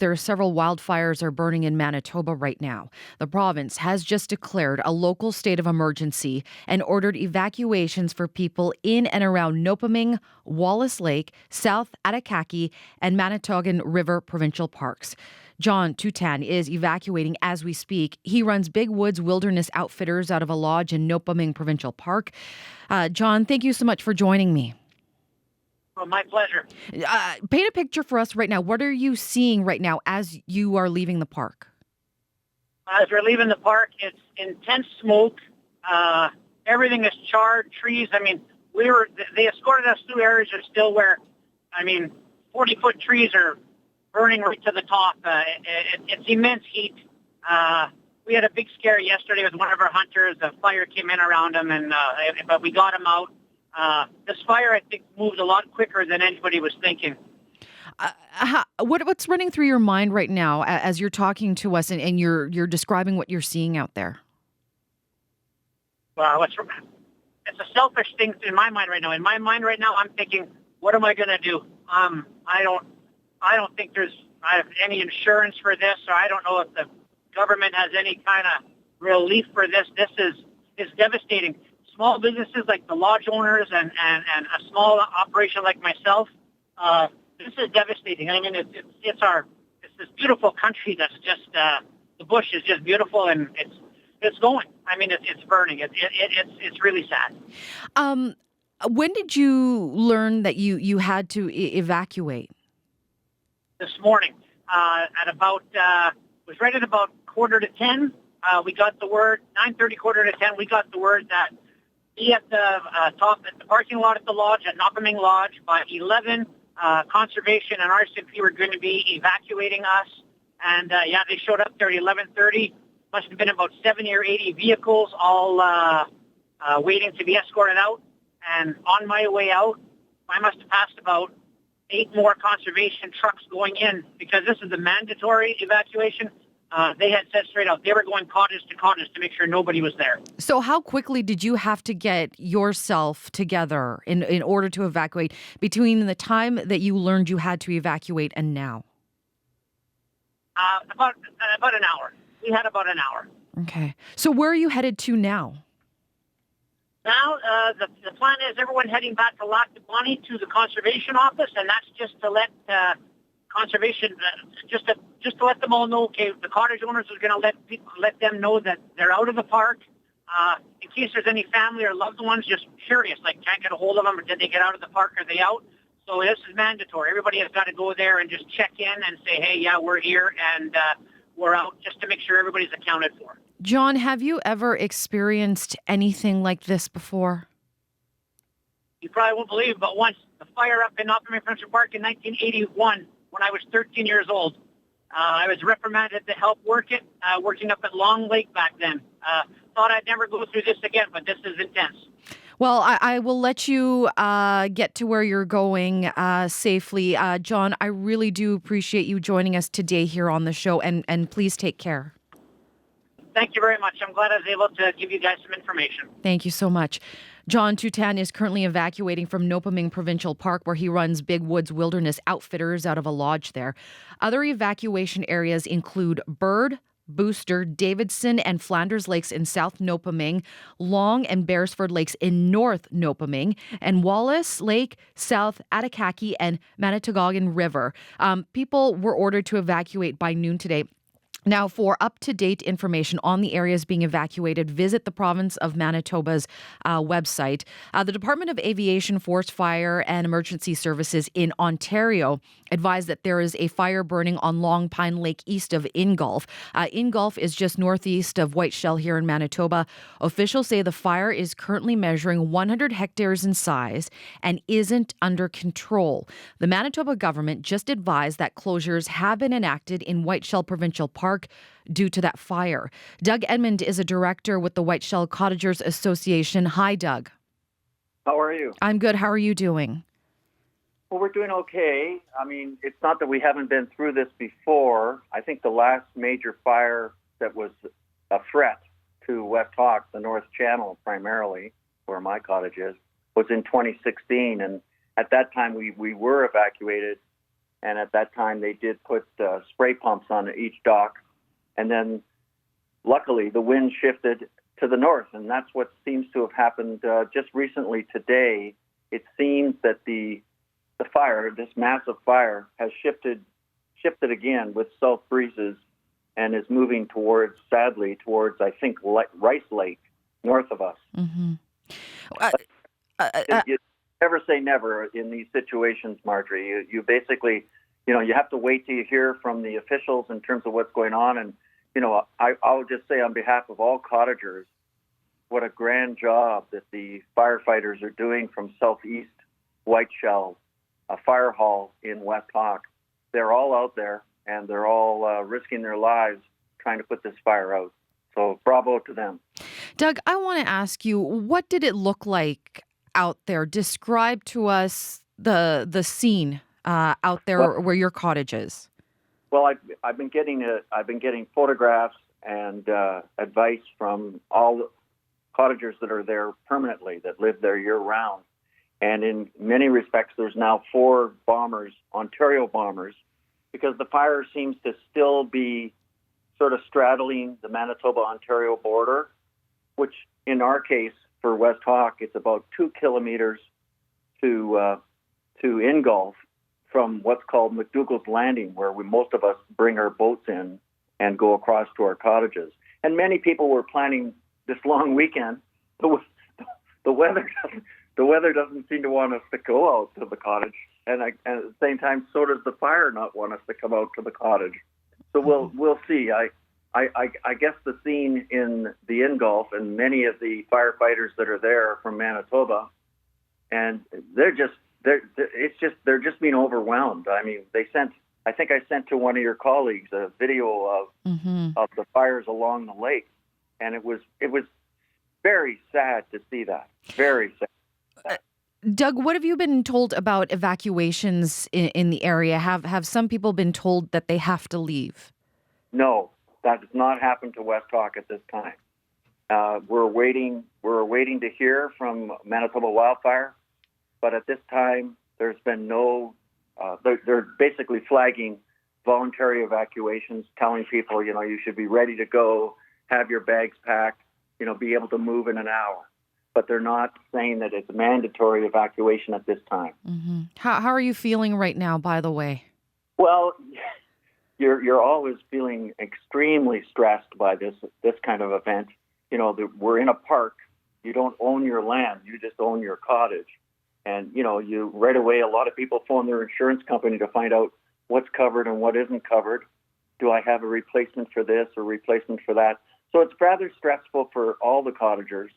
There are several wildfires are burning in Manitoba right now. The province has just declared a local state of emergency and ordered evacuations for people in and around Nopiming, Wallace Lake, South Attakaki, and Manitogan River provincial parks. John Toutant is evacuating as we speak. He runs Big Woods Wilderness Outfitters out of a lodge in Nopiming Provincial Park. John, thank you so much for joining me. Well, my pleasure. Paint a picture for us right now. What are you seeing right now as you are leaving the park? As we're leaving the park, it's intense smoke. Everything is charred, trees. I mean, they escorted us through areas that are still where, 40-foot trees are burning right to the top. It's immense heat. We had a big scare yesterday with one of our hunters. A fire came in around him, but we got him out. This fire, I think, moved a lot quicker than anybody was thinking. What's running through your mind right now as you're talking to us and you're describing what you're seeing out there? Well, it's a selfish thing in my mind right now. In my mind right now, I'm thinking, what am I going to do? I don't think I have any insurance for this, or I don't know if the government has any kind of relief for this. This is devastating. Small businesses like the lodge owners and a small operation like myself, this is devastating. I mean, it's this beautiful country that's just the bush is just beautiful and it's going. I mean, it's burning. It's really sad. When did you learn that you had to evacuate? This morning, was right at about 9:45. We got the word 9:30, 9:45. We got the word that be at the the parking lot at the lodge at Nopiming Lodge by 11. Conservation and RCMP were going to be evacuating us, and they showed up there at 11:30. Must have been about 70 or 80 vehicles, all waiting to be escorted out. And on my way out, I must have passed about 8 more conservation trucks going in because this is a mandatory evacuation. They had said straight out they were going cottage to cottage to make sure nobody was there. So how quickly did you have to get yourself together in order to evacuate between the time that you learned you had to evacuate and now? About an hour. We had about an hour. Okay. So where are you headed to now? Now, the plan is everyone heading back to Lac du Bonnet to the conservation office, and that's just to let conservation, just to let them all know. Okay, the cottage owners are going to let them know that they're out of the park. In case there's any family or loved ones just curious, like can't get a hold of them, or did they get out of the park? Are they out? So this is mandatory. Everybody has got to go there and just check in and say, hey, yeah, we're here and we're out, just to make sure everybody's accounted for. John, have you ever experienced anything like this before? You probably won't believe it, but once, the fire up in Nopiming Provincial Park in 1981, when I was 13 years old. I was reprimanded to help working up at Long Lake back then. Thought I'd never go through this again, but this is intense. Well, I will let you get to where you're going safely. John, I really do appreciate you joining us today here on the show, and please take care. Thank you very much. I'm glad I was able to give you guys some information. Thank you so much. John Toutant is currently evacuating from Nopiming Provincial Park, where he runs Big Woods Wilderness Outfitters out of a lodge there. Other evacuation areas include Bird, Booster, Davidson, and Flanders Lakes in South Nopiming, Long and Beresford Lakes in North Nopiming, and Wallace Lake, South Attakaki, and Manitoba River. People were ordered to evacuate by noon today. Now, for up-to-date information on the areas being evacuated, visit the province of Manitoba's website. The Department of Aviation, Forest Fire and Emergency Services in Ontario advised that there is a fire burning on Long Pine Lake east of Ingolf. Ingolf is just northeast of Whiteshell here in Manitoba. Officials say the fire is currently measuring 100 hectares in size and isn't under control. The Manitoba government just advised that closures have been enacted in Whiteshell Provincial Park due to that fire. Doug Edmond is a director with the Whiteshell Cottagers Association. Hi, Doug. How are you? I'm good. How are you doing? Well, we're doing okay. I mean, it's not that we haven't been through this before. I think the last major fire that was a threat to West Hawk, the North Channel primarily, where my cottage is, was in 2016. And at that time, we were evacuated. And at that time, they did put spray pumps on each dock. And then, luckily, the wind shifted to the north, and that's what seems to have happened just recently today. It seems that the fire, this massive fire, has shifted again with south breezes and is moving sadly, towards, I think, Rice Lake, north of us. Mm-hmm. You never say never in these situations, Marjorie. You basically, you have to wait till you hear from the officials in terms of what's going on. And, I'll just say on behalf of all Cottagers, what a grand job that the firefighters are doing from Southeast Whiteshell, a fire hall in West Hawk. They're all out there, and they're all risking their lives trying to put this fire out. So bravo to them. Doug, I want to ask you, what did it look like out there? Describe to us the scene out there where your cottage is. Well, I've been getting photographs and advice from all the cottagers that are there permanently, that live there year round. And in many respects, there's now 4 bombers, Ontario bombers, because the fire seems to still be sort of straddling the Manitoba-Ontario border, which in our case, for West Hawk, it's about 2 kilometers to Ingolf from what's called McDougall's Landing, where most of us bring our boats in and go across to our cottages. And many people were planning this long weekend. The weather doesn't seem to want us to go out to the cottage, and at the same time, so does the fire not want us to come out to the cottage. So we'll see. I guess the scene in the Ingolf, and many of the firefighters that are there from Manitoba, and they're just being overwhelmed. I mean, I think I sent to one of your colleagues a video of the fires along the lake, and it was very sad to see that. Very sad. Doug, what have you been told about evacuations in the area? Have some people been told that they have to leave? No, that has not happened to West Hawk at this time. We're waiting to hear from Manitoba Wildfire, but at this time there's been no. They're basically flagging voluntary evacuations, telling people, you should be ready to go, have your bags packed, be able to move in an hour. But they're not saying that it's mandatory evacuation at this time. Mm-hmm. How are you feeling right now, by the way? Well, you're always feeling extremely stressed by this kind of event. We're in a park. You don't own your land. You just own your cottage. And, you right away, a lot of people phone their insurance company to find out what's covered and what isn't covered. Do I have a replacement for this or replacement for that? So it's rather stressful for all the cottagers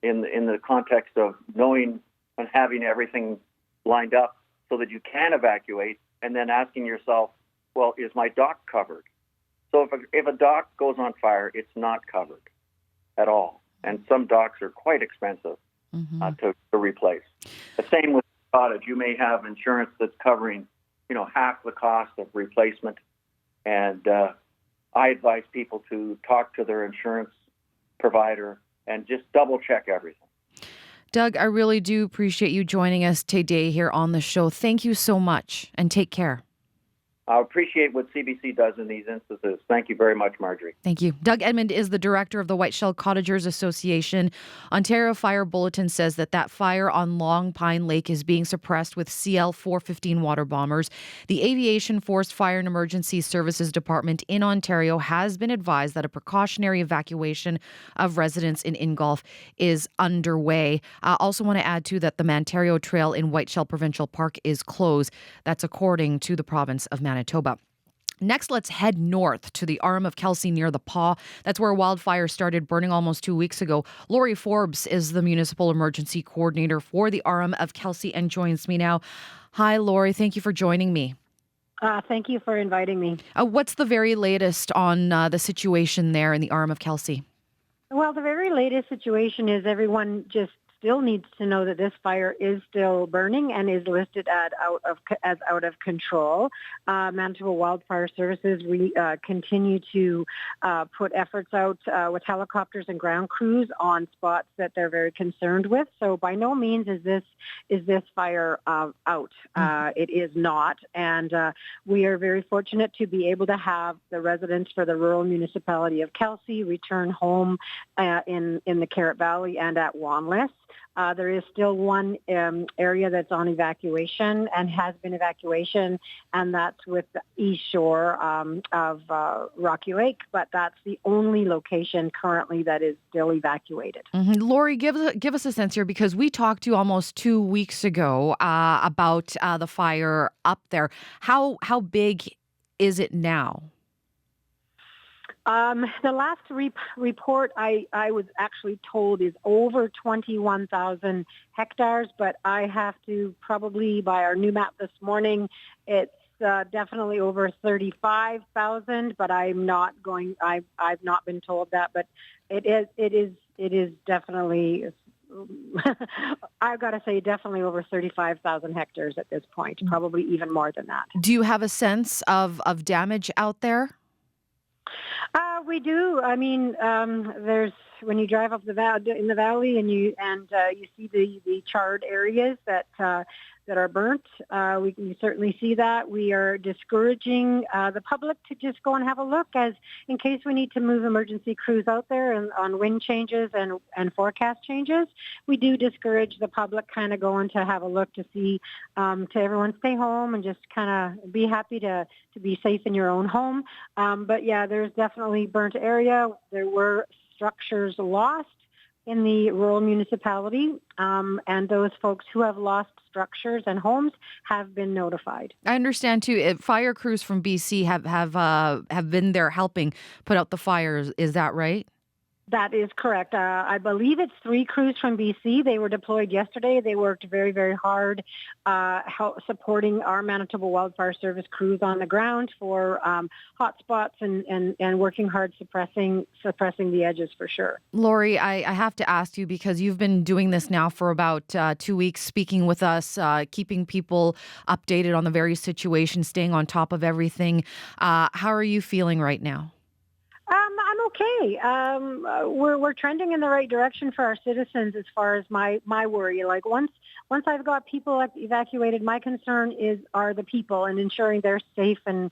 in the context of knowing and having everything lined up so that you can evacuate, and then asking yourself, well, is my dock covered? So if a dock goes on fire, it's not covered at all. And some docks are quite expensive to replace. The same with the cottage. You may have insurance that's covering, half the cost of replacement. And I advise people to talk to their insurance provider and just double check everything. Doug, I really do appreciate you joining us today here on the show. Thank you so much, and take care. I appreciate what CBC does in these instances. Thank you very much, Marjorie. Thank you. Doug Edmond is the director of the Whiteshell Cottagers Association. Ontario Fire Bulletin says that fire on Long Pine Lake is being suppressed with CL-415 water bombers. The Aviation Force Fire and Emergency Services Department in Ontario has been advised that a precautionary evacuation of residents in Ingolf is underway. I also want to add, too, that the Mantario Trail in Whiteshell Provincial Park is closed. That's according to the province of Manitoba. Next, let's head north to the arm of Kelsey near the Paw. That's where wildfire started burning almost 2 weeks ago. Lori Forbes is the municipal emergency coordinator for the arm of Kelsey and joins me now. Hi, Lori. Thank you for joining me. Thank you for inviting me. What's the very latest on the situation there in the arm of Kelsey? Well, the very latest situation is everyone just still needs to know that this fire is still burning and is listed as out of control. Manitoba Wildfire Services, we continue to put efforts out with helicopters and ground crews on spots that they're very concerned with. So by no means is this fire out. It is not, and we are very fortunate to be able to have the residents for the rural municipality of Kelsey return home in the Carrot Valley and at Wanless. There is still one area that's on evacuation and has been evacuation, and that's with the east shore of Rocky Lake, but that's the only location currently that is still evacuated. Lori, give us a sense here, because we talked to you almost 2 weeks ago about the fire up there. How big is it now? The last report I was actually told is over 21,000 hectares, but I have to probably, by our new map this morning, it's definitely over 35,000, but I've not been told that, but it is definitely, I've got to say definitely over 35,000 hectares at this point, probably even more than that. Do you have a sense of damage out there? We do. I mean, there's when you drive up in the valley and you see the charred areas that are burnt. We can certainly see that. We are discouraging the public to just go and have a look, as in case we need to move emergency crews out there and on wind changes and forecast changes. We do discourage the public kind of going to have a look to see, to everyone stay home and just kind of be happy to be safe in your own home. But yeah, there's definitely burnt area. There were structures lost in the rural municipality, and those folks who have lost structures and homes have been notified. I understand too. Fire crews from BC have been there helping put out the fires. Is that right? That is correct. I believe it's 3 crews from BC. They were deployed yesterday. They worked very, very hard supporting our Manitoba Wildfire Service crews on the ground for hot spots and working hard suppressing the edges for sure. Lori, I have to ask you, because you've been doing this now for about 2 weeks, speaking with us, keeping people updated on the various situations, staying on top of everything. How are you feeling right now? I'm okay. We're trending in the right direction for our citizens as far as my worry. Like once I've got people evacuated, my concern are the people and ensuring they're safe and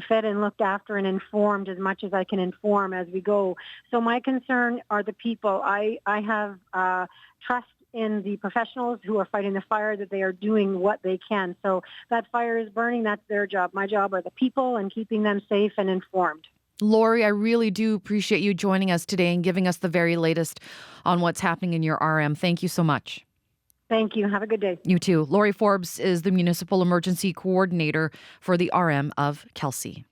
fed and looked after and informed as much as I can inform as we go. So my concern are the people. I have trust in the professionals who are fighting the fire, that they are doing what they can. So that fire is burning. That's their job. My job are the people and keeping them safe and informed. Lori, I really do appreciate you joining us today and giving us the very latest on what's happening in your RM. Thank you so much. Thank you. Have a good day. You too. Lori Forbes is the Municipal Emergency Coordinator for the RM of Kelsey.